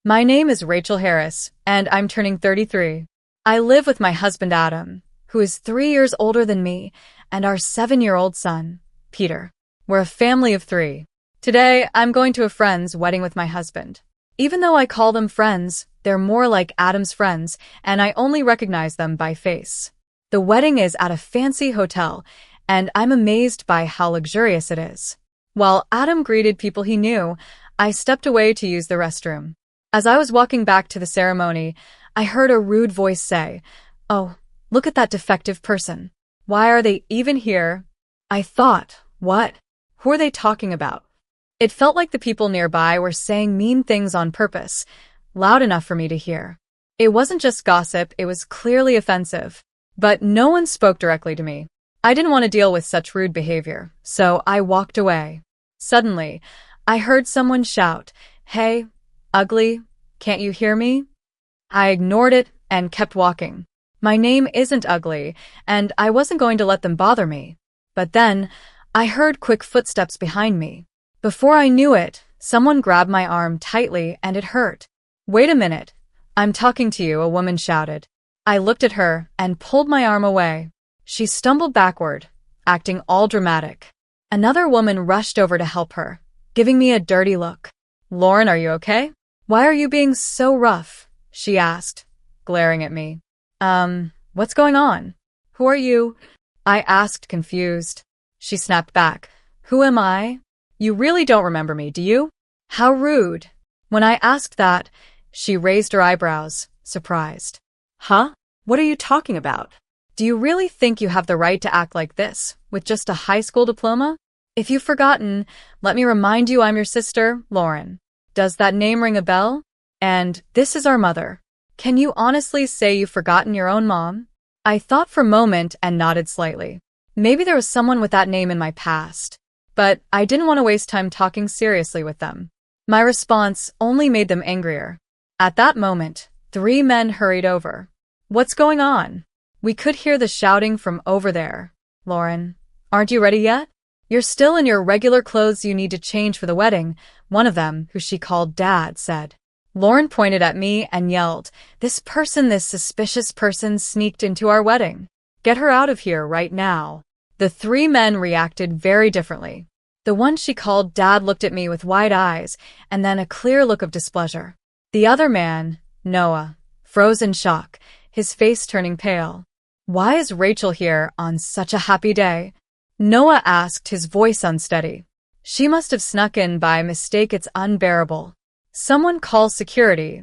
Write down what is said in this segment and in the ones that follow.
My name is Rachel Harris, and I'm turning 33. I live with my husband Adam, who is 3 years older than me, and our 7-year-old son, Peter. We're a family of 3. Today, I'm going to a friend's wedding with my husband. Even though I call them friends, they're more like Adam's friends, and I only recognize them by face. The wedding is at a fancy hotel, and I'm amazed by how luxurious it is. While Adam greeted people he knew, I stepped away to use the restroom. As I was walking back to the ceremony, I heard a rude voice say, "Oh, look at that defective person. Why are they even here?" I thought, what? Who are they talking about? It felt like the people nearby were saying mean things on purpose, loud enough for me to hear. It wasn't just gossip, it was clearly offensive. But no one spoke directly to me. I didn't want to deal with such rude behavior, so I walked away. Suddenly, I heard someone shout, "Hey, ugly, can't you hear me?" I ignored it and kept walking. My name isn't ugly, and I wasn't going to let them bother me. But then, I heard quick footsteps behind me. Before I knew it, someone grabbed my arm tightly and it hurt. "Wait a minute. I'm talking to you," a woman shouted. I looked at her and pulled my arm away. She stumbled backward, acting all dramatic. Another woman rushed over to help her, giving me a dirty look. "Lauren, are you okay? Why are you being so rough?" she asked, glaring at me. What's going on? Who are you?" I asked, confused. She snapped back. "Who am I? You really don't remember me, do you? How rude." When I asked that, she raised her eyebrows, surprised. "Huh? What are you talking about? Do you really think you have the right to act like this, with just a high school diploma? If you've forgotten, let me remind you I'm your sister, Lauren. Does that name ring a bell? And this is our mother. Can you honestly say you've forgotten your own mom?" I thought for a moment and nodded slightly. Maybe there was someone with that name in my past. But I didn't want to waste time talking seriously with them. My response only made them angrier. At that moment, 3 men hurried over. "What's going on? We could hear the shouting from over there. Lauren, aren't you ready yet? You're still in your regular clothes, you need to change for the wedding," one of them, who she called Dad, said. Lauren pointed at me and yelled, this suspicious person sneaked into our wedding. Get her out of here right now." The 3 men reacted very differently. The one she called Dad looked at me with wide eyes and then a clear look of displeasure. The other man, Noah, froze in shock, his face turning pale. "Why is Rachel here on such a happy day?" Noah asked, his voice unsteady. "She must have snuck in by mistake, it's unbearable. Someone call security."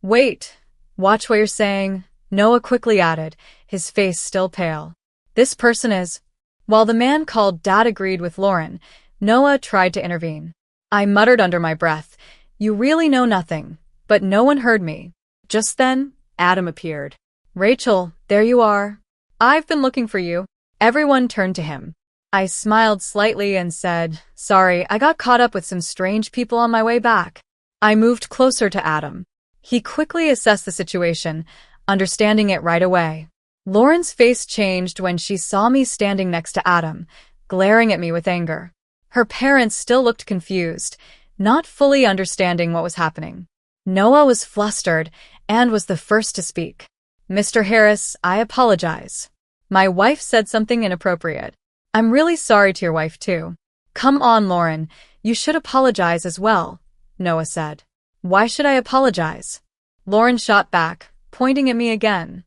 "Wait, watch what you're saying," Noah quickly added, his face still pale. "This person is—" While the man called Dad agreed with Lauren, Noah tried to intervene. I muttered under my breath, "You really know nothing," but no one heard me. Just then, Adam appeared. "Rachel, there you are. I've been looking for you." Everyone turned to him. I smiled slightly and said, "Sorry, I got caught up with some strange people on my way back." I moved closer to Adam. He quickly assessed the situation, understanding it right away. Lauren's face changed when she saw me standing next to Adam, glaring at me with anger. Her parents still looked confused, not fully understanding what was happening. Noah was flustered and was the first to speak. "Mr. Harris, I apologize. My wife said something inappropriate. I'm really sorry to your wife too." "Come on, Lauren, you should apologize as well," Noah said. "Why should I apologize?" Lauren shot back, pointing at me again.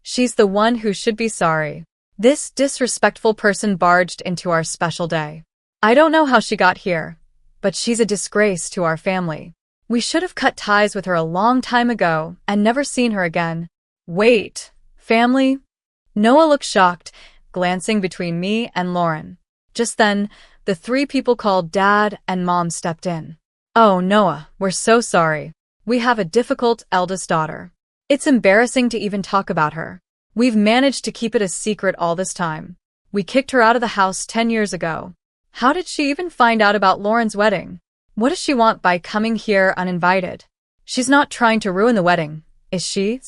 "She's the one who should be sorry. This disrespectful person barged into our special day. I don't know how she got here, but she's a disgrace to our family. We should have cut ties with her a long time ago and never seen her again." "Wait, family?" Noah looked shocked, glancing between me and Lauren. Just then, the 3 people called Dad and Mom stepped in. "Oh, Noah, we're so sorry. We have a difficult eldest daughter. It's embarrassing to even talk about her. We've managed to keep it a secret all this time. We kicked her out of the house 10 years ago. How did she even find out about Lauren's wedding? What does she want by coming here uninvited? She's not trying to ruin the wedding, is she?"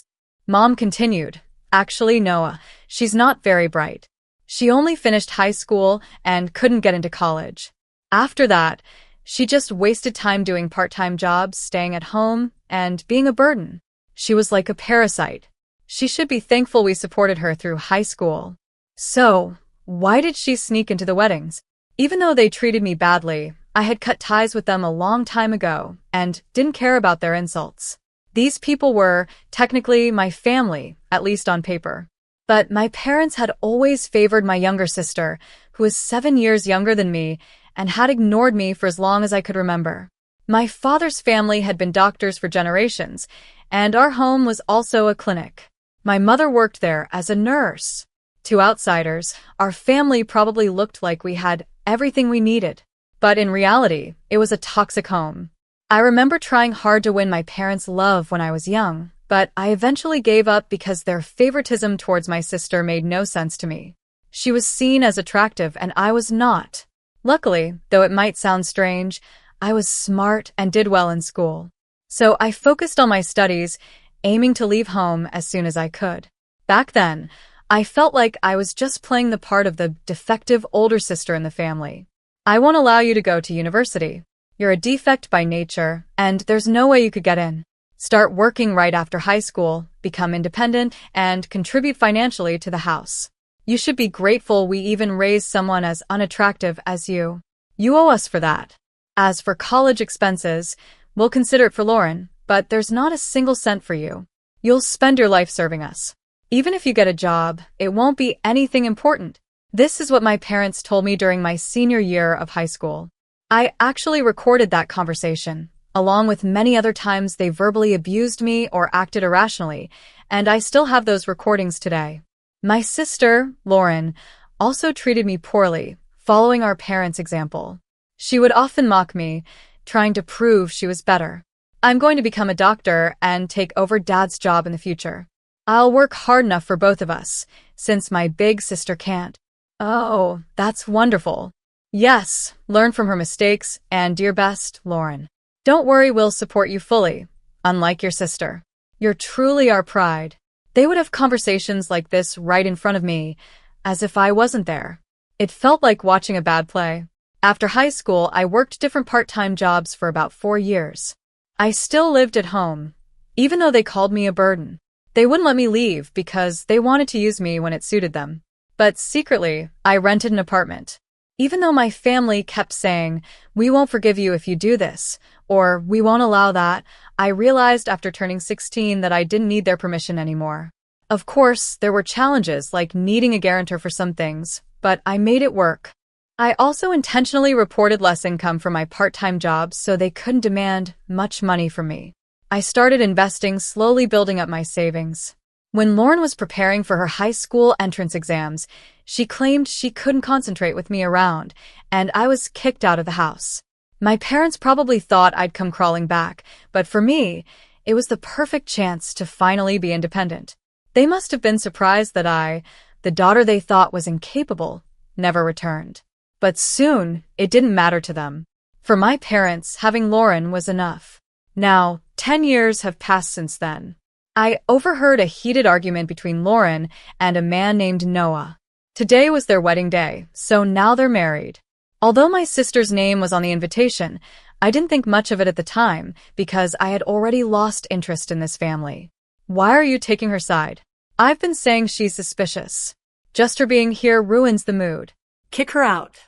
Mom continued, "Actually, Noah, she's not very bright. She only finished high school and couldn't get into college. After that, She just wasted time doing part-time jobs, staying at home, and being a burden. She was like a parasite. She should be thankful we supported her through high school. So, why did she sneak into the weddings? Even though they treated me badly, I had cut ties with them a long time ago and didn't care about their insults. These people were, technically, my family, at least on paper. But my parents had always favored my younger sister, who was 7 years younger than me, and had ignored me for as long as I could remember. My father's family had been doctors for generations, and our home was also a clinic. My mother worked there as a nurse. To outsiders, our family probably looked like we had everything we needed. But in reality, it was a toxic home. I remember trying hard to win my parents' love when I was young, but I eventually gave up because their favoritism towards my sister made no sense to me. She was seen as attractive and I was not. Luckily, though it might sound strange, I was smart and did well in school. So I focused on my studies, aiming to leave home as soon as I could. Back then, I felt like I was just playing the part of the defective older sister in the family. I won't allow you to go to university. You're a defect by nature, and there's no way you could get in. Start working right after high school, become independent, and contribute financially to the house. You should be grateful we even raised someone as unattractive as you. You owe us for that. As for college expenses, we'll consider it for Lauren, but there's not a single cent for you. You'll spend your life serving us. Even if you get a job, it won't be anything important. This is what my parents told me during my senior year of high school. I actually recorded that conversation, along with many other times they verbally abused me or acted irrationally, and I still have those recordings today. My sister, Lauren, also treated me poorly, following our parents' example. She would often mock me, trying to prove she was better. I'm going to become a doctor and take over Dad's job in the future. I'll work hard enough for both of us, since my big sister can't. Oh, that's wonderful. Yes, learn from her mistakes, and dear best, Lauren. Don't worry, we'll support you fully, unlike your sister. You're truly our pride. They would have conversations like this right in front of me, as if I wasn't there. It felt like watching a bad play. After high school, I worked different part-time jobs for about 4 years. I still lived at home, even though they called me a burden. They wouldn't let me leave because they wanted to use me when it suited them. But secretly, I rented an apartment. Even though my family kept saying, "We won't forgive you if you do this," or "We won't allow that," I realized after turning 16 that I didn't need their permission anymore. Of course, there were challenges like needing a guarantor for some things, but I made it work. I also intentionally reported less income from my part-time jobs so they couldn't demand much money from me. I started investing, slowly building up my savings. When Lauren was preparing for her high school entrance exams, she claimed she couldn't concentrate with me around, and I was kicked out of the house. My parents probably thought I'd come crawling back, but for me, it was the perfect chance to finally be independent. They must have been surprised that I, the daughter they thought was incapable, never returned. But soon, it didn't matter to them. For my parents, having Lauren was enough. Now, 10 years have passed since then. I overheard a heated argument between Lauren and a man named Noah. Today was their wedding day, so now they're married. Although my sister's name was on the invitation, I didn't think much of it at the time because I had already lost interest in this family. Why are you taking her side? I've been saying she's suspicious. Just her being here ruins the mood. Kick her out,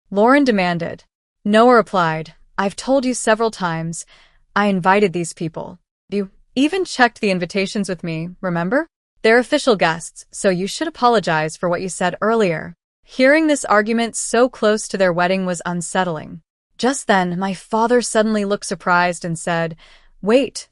Lauren demanded. Noah replied, I've told you several times. I invited these people. You even checked the invitations with me, remember? They're official guests, so you should apologize for what you said earlier. Hearing this argument so close to their wedding was unsettling. Just then, my father suddenly looked surprised and said, Wait,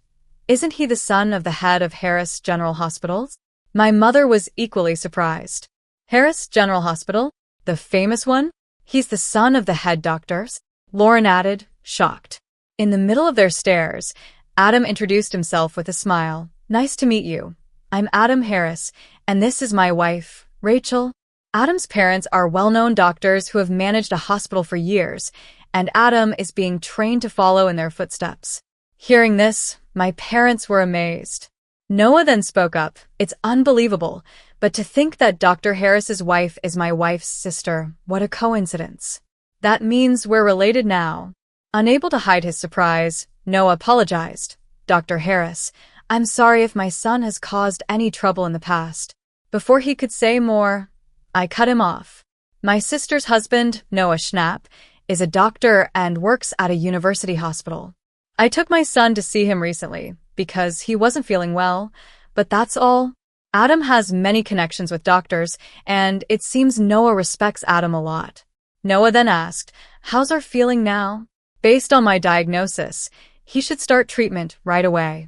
isn't he the son of the head of Harassed General Hospitals? My mother was equally surprised. Harassed General Hospital? The famous one? He's the son of the head doctors? Lauren added, shocked. In the middle of their stares, Adam introduced himself with a smile. Nice to meet you. I'm Adam Harris, and this is my wife, Rachel. Adam's parents are well-known doctors who have managed a hospital for years, and Adam is being trained to follow in their footsteps. Hearing this, my parents were amazed. Noah then spoke up. It's unbelievable, but to think that Dr. Harris's wife is my wife's sister, what a coincidence. That means we're related now. Unable to hide his surprise, Noah apologized. Dr. Harris, I'm sorry if my son has caused any trouble in the past. Before he could say more, I cut him off. My sister's husband, Noah Schnapp, is a doctor and works at a university hospital. I took my son to see him recently because he wasn't feeling well, but that's all. Adam has many connections with doctors, and it seems Noah respects Adam a lot. Noah then asked, how's our feeling now? Based on my diagnosis, he should start treatment right away.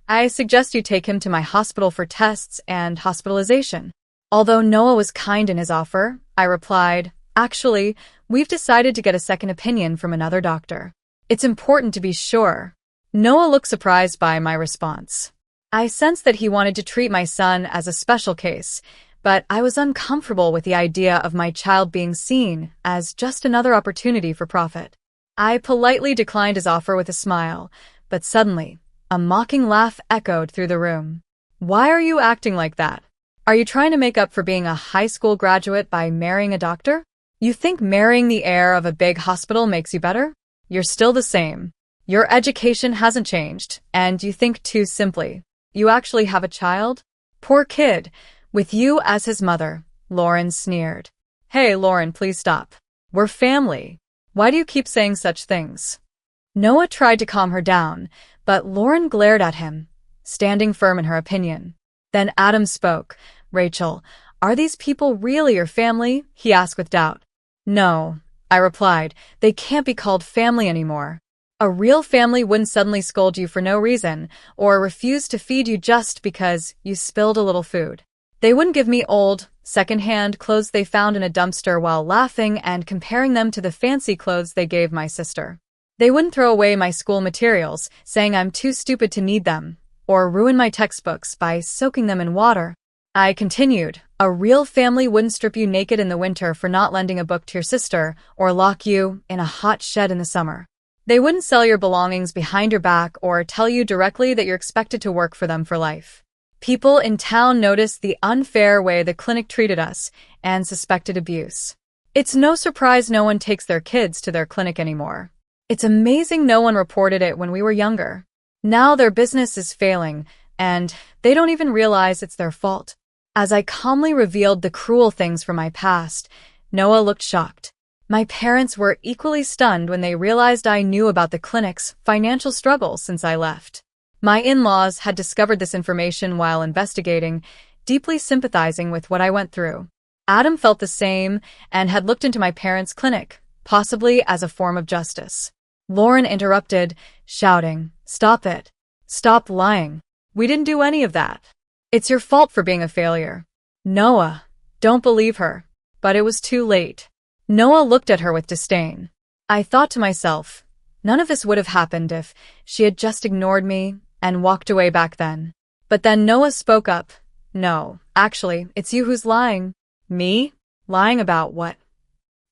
I suggest you take him to my hospital for tests and hospitalization. Although Noah was kind in his offer, I replied, actually, we've decided to get a second opinion from another doctor. It's important to be sure. Noah looked surprised by my response. I sensed that he wanted to treat my son as a special case, but I was uncomfortable with the idea of my child being seen as just another opportunity for profit. I politely declined his offer with a smile, but suddenly, a mocking laugh echoed through the room. Why are you acting like that? Are you trying to make up for being a high school graduate by marrying a doctor? You think marrying the heir of a big hospital makes you better? You're still the same. Your education hasn't changed, and you think too simply. You actually have a child? Poor kid, with you as his mother, Lauren sneered. Hey, Lauren, please stop. We're family. Why do you keep saying such things? Noah tried to calm her down, but Lauren glared at him, standing firm in her opinion. Then Adam spoke. Rachel, are these people really your family? He asked with doubt. No, I replied. They can't be called family anymore. A real family wouldn't suddenly scold you for no reason, or refuse to feed you just because you spilled a little food. They wouldn't give me old, second-hand clothes they found in a dumpster while laughing and comparing them to the fancy clothes they gave my sister. They wouldn't throw away my school materials, saying I'm too stupid to need them, or ruin my textbooks by soaking them in water. I continued, a real family wouldn't strip you naked in the winter for not lending a book to your sister, or lock you in a hot shed in the summer. They wouldn't sell your belongings behind your back or tell you directly that you're expected to work for them for life. People in town noticed the unfair way the clinic treated us and suspected abuse. It's no surprise no one takes their kids to their clinic anymore. It's amazing no one reported it when we were younger. Now their business is failing, and they don't even realize it's their fault. As I calmly revealed the cruel things from my past, Noah looked shocked. My parents were equally stunned when they realized I knew about the clinic's financial struggles since I left. My in-laws had discovered this information while investigating, deeply sympathizing with what I went through. Adam felt the same and had looked into my parents' clinic, possibly as a form of justice. Lauren interrupted, shouting, Stop it. Stop lying. We didn't do any of that. It's your fault for being a failure. Noah, don't believe her. But it was too late. Noah looked at her with disdain. I thought to myself, none of this would have happened if she had just ignored me and walked away back then. But then Noah spoke up. No, actually, it's you who's lying. Me? Lying about what?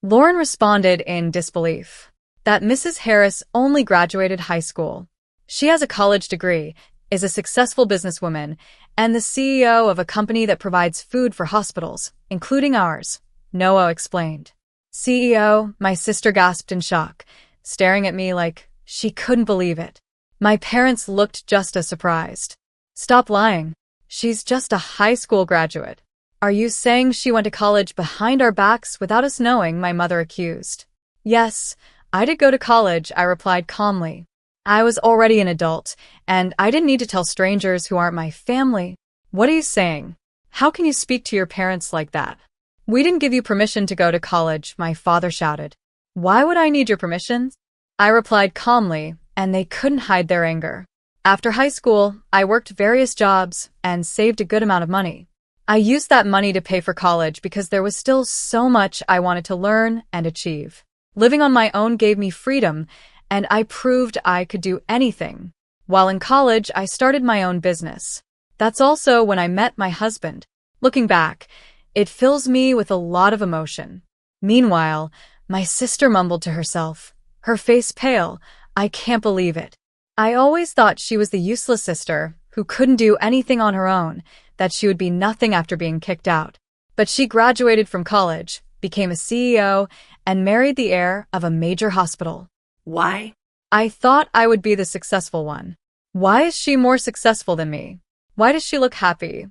Lauren responded in disbelief. That Mrs. Harris only graduated high school. She has a college degree, is a successful businesswoman, and the CEO of a company that provides food for hospitals, including ours, Noah explained. CEO, my sister gasped in shock, staring at me like she couldn't believe it. My parents looked just as surprised. Stop lying. She's just a high school graduate. Are you saying she went to college behind our backs without us knowing? My mother accused. Yes, I did go to college, I replied calmly. I was already an adult, and I didn't need to tell strangers who aren't my family. What are you saying? How can you speak to your parents like that? We didn't give you permission to go to college, my father shouted. Why would I need your permission? I replied calmly, and they couldn't hide their anger. After high school, I worked various jobs and saved a good amount of money. I used that money to pay for college because there was still so much I wanted to learn and achieve. Living on my own gave me freedom, and I proved I could do anything. While in college, I started my own business. That's also when I met my husband. Looking back, it fills me with a lot of emotion. Meanwhile, my sister mumbled to herself, her face pale. I can't believe it. I always thought she was the useless sister who couldn't do anything on her own, that she would be nothing after being kicked out. But she graduated from college, became a CEO, and married the heir of a major hospital. Why? I thought I would be the successful one. Why is she more successful than me? Why does she look happy?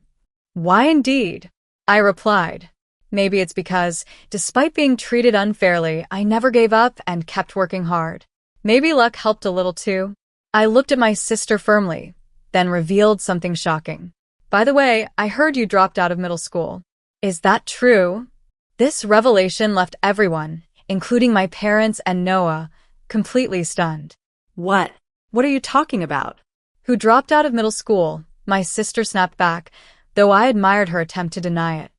Why indeed? I replied. Maybe it's because, despite being treated unfairly, I never gave up and kept working hard. Maybe luck helped a little too. I looked at my sister firmly, then revealed something shocking. By the way, I heard you dropped out of middle school. Is that true? This revelation left everyone, including my parents and Noah, completely stunned. What? What are you talking about? Who dropped out of middle school? My sister snapped back, though I admired her attempt to deny it.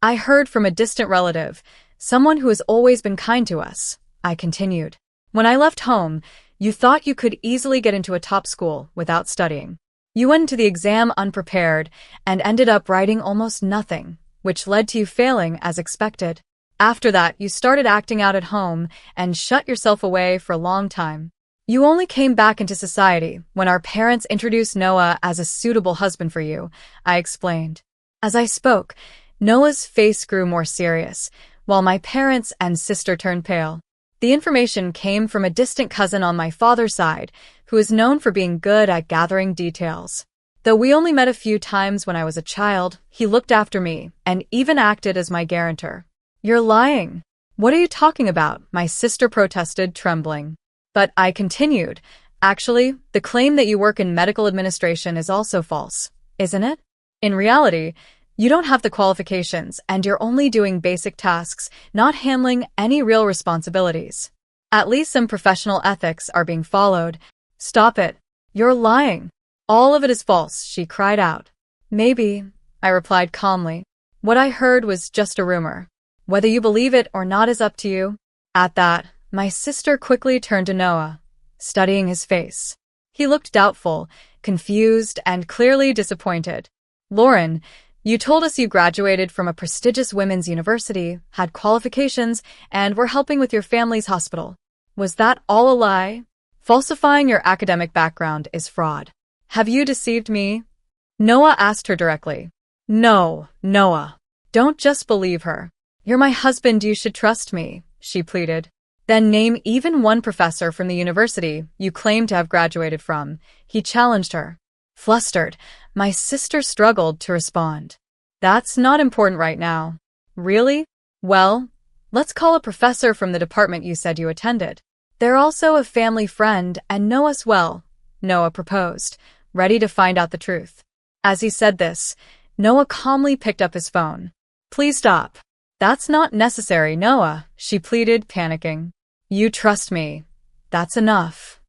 I heard from a distant relative, someone who has always been kind to us. I continued. When I left home, you thought you could easily get into a top school without studying. You went into the exam unprepared and ended up writing almost nothing, which led to you failing as expected. After that, you started acting out at home and shut yourself away for a long time. You only came back into society when our parents introduced Noah as a suitable husband for you, I explained. As I spoke, Noah's face grew more serious, while my parents and sister turned pale. The information came from a distant cousin on my father's side, who is known for being good at gathering details. Though we only met a few times when I was a child, he looked after me and even acted as my guarantor. You're lying. What are you talking about? My sister protested, trembling. But I continued. Actually, the claim that you work in medical administration is also false, isn't it? In reality, you don't have the qualifications and you're only doing basic tasks, not handling any real responsibilities. At least some professional ethics are being followed. Stop it. You're lying. All of it is false, she cried out. Maybe, I replied calmly. What I heard was just a rumor. Whether you believe it or not is up to you. At that, my sister quickly turned to Noah, studying his face. He looked doubtful, confused, and clearly disappointed. Lauren, you told us you graduated from a prestigious women's university, had qualifications, and were helping with your family's hospital. Was that all a lie? Falsifying your academic background is fraud. Have you deceived me? Noah asked her directly. No, Noah. Don't just believe her. You're my husband, you should trust me, she pleaded. Then name even one professor from the university you claim to have graduated from, he challenged her. Flustered, my sister struggled to respond. That's not important right now. Really? Well, let's call a professor from the department you said you attended. They're also a family friend and know us well, Noah proposed, ready to find out the truth. As he said this, Noah calmly picked up his phone. Please stop. That's not necessary, Noah, she pleaded, panicking. You trust me. That's enough.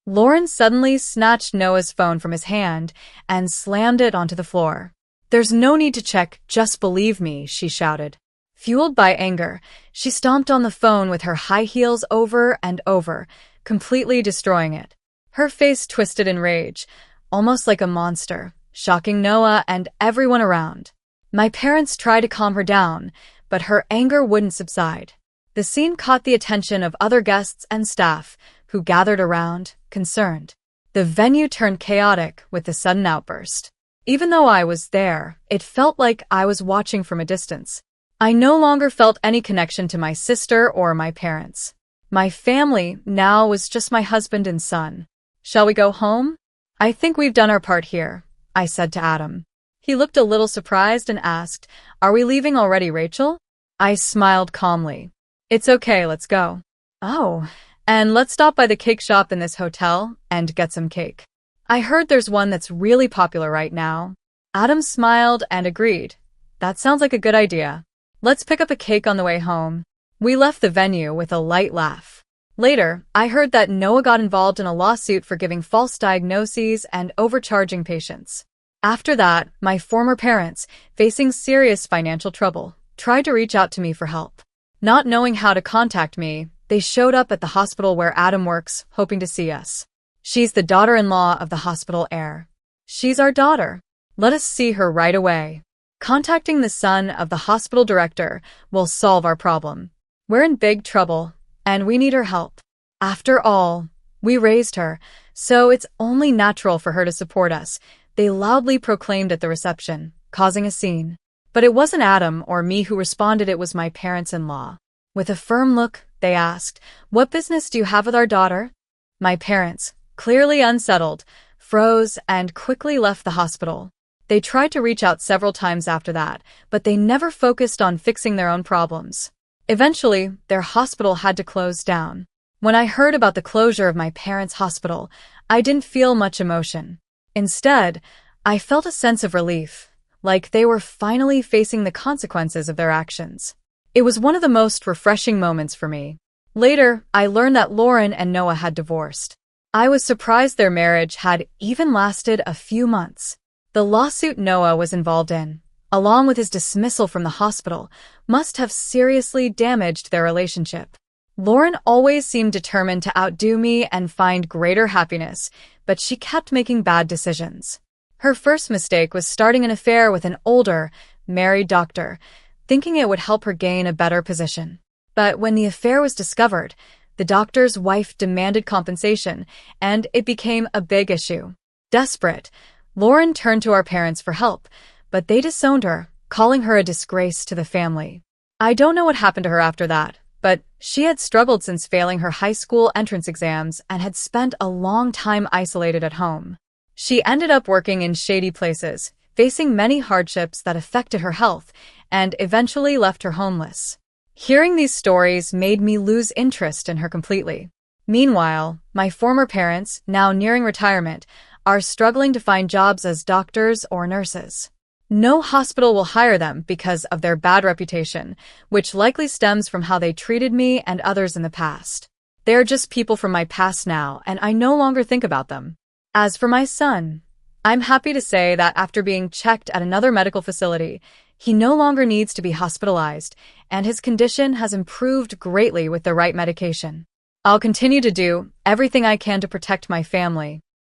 Lauren suddenly snatched Noah's phone from his hand and slammed it onto the floor. There's no need to check, just believe me, she shouted. Fueled by anger, she stomped on the phone with her high heels over and over, completely destroying it. Her face twisted in rage, almost like a monster, shocking Noah and everyone around. My parents tried to calm her down, but her anger wouldn't subside. The scene caught the attention of other guests and staff, who gathered around, concerned. The venue turned chaotic with the sudden outburst. Even though I was there, it felt like I was watching from a distance. I no longer felt any connection to my sister or my parents. My family now was just my husband and son. Shall we go home? I think we've done our part here, I said to Adam. He looked a little surprised and asked, Are we leaving already, Rachel? I smiled calmly. It's okay, let's go. Oh, and let's stop by the cake shop in this hotel and get some cake. I heard there's one that's really popular right now. Adam smiled and agreed. That sounds like a good idea. Let's pick up a cake on the way home. We left the venue with a light laugh. Later, I heard that Noah got involved in a lawsuit for giving false diagnoses and overcharging patients. After that, my former parents, facing serious financial trouble, tried to reach out to me for help. Not knowing how to contact me, they showed up at the hospital where Adam works, hoping to see us. She's the daughter-in-law of the hospital heir. She's our daughter. Let us see her right away. Contacting the son of the hospital director will solve our problem. We're in big trouble, and we need her help. After all, we raised her, so it's only natural for her to support us, they loudly proclaimed at the reception, causing a scene. But it wasn't Adam or me who responded, it was my parents-in-law. With a firm look, they asked, What business do you have with our daughter? My parents, clearly unsettled, froze and quickly left the hospital. They tried to reach out several times after that, but they never focused on fixing their own problems. Eventually, their hospital had to close down. When I heard about the closure of my parents' hospital, I didn't feel much emotion. Instead, I felt a sense of relief, like they were finally facing the consequences of their actions. It was one of the most refreshing moments for me. Later, I learned that Lauren and Noah had divorced. I was surprised their marriage had even lasted a few months. The lawsuit Noah was involved in, along with his dismissal from the hospital, must have seriously damaged their relationship. Lauren always seemed determined to outdo me and find greater happiness, but she kept making bad decisions. Her first mistake was starting an affair with an older, married doctor, thinking it would help her gain a better position. But when the affair was discovered, the doctor's wife demanded compensation, and it became a big issue. Desperate, Lauren turned to our parents for help, but they disowned her, calling her a disgrace to the family. I don't know what happened to her after that, but she had struggled since failing her high school entrance exams and had spent a long time isolated at home. She ended up working in shady places, facing many hardships that affected her health, and eventually left her homeless. Hearing these stories made me lose interest in her completely. Meanwhile, my former parents, now nearing retirement, are struggling to find jobs as doctors or nurses. No hospital will hire them because of their bad reputation, which likely stems from how they treated me and others in the past. They are just people from my past now, and I no longer think about them. As for my son, I'm happy to say that after being checked at another medical facility, he no longer needs to be hospitalized, and his condition has improved greatly with the right medication. I'll continue to do everything I can to protect my family,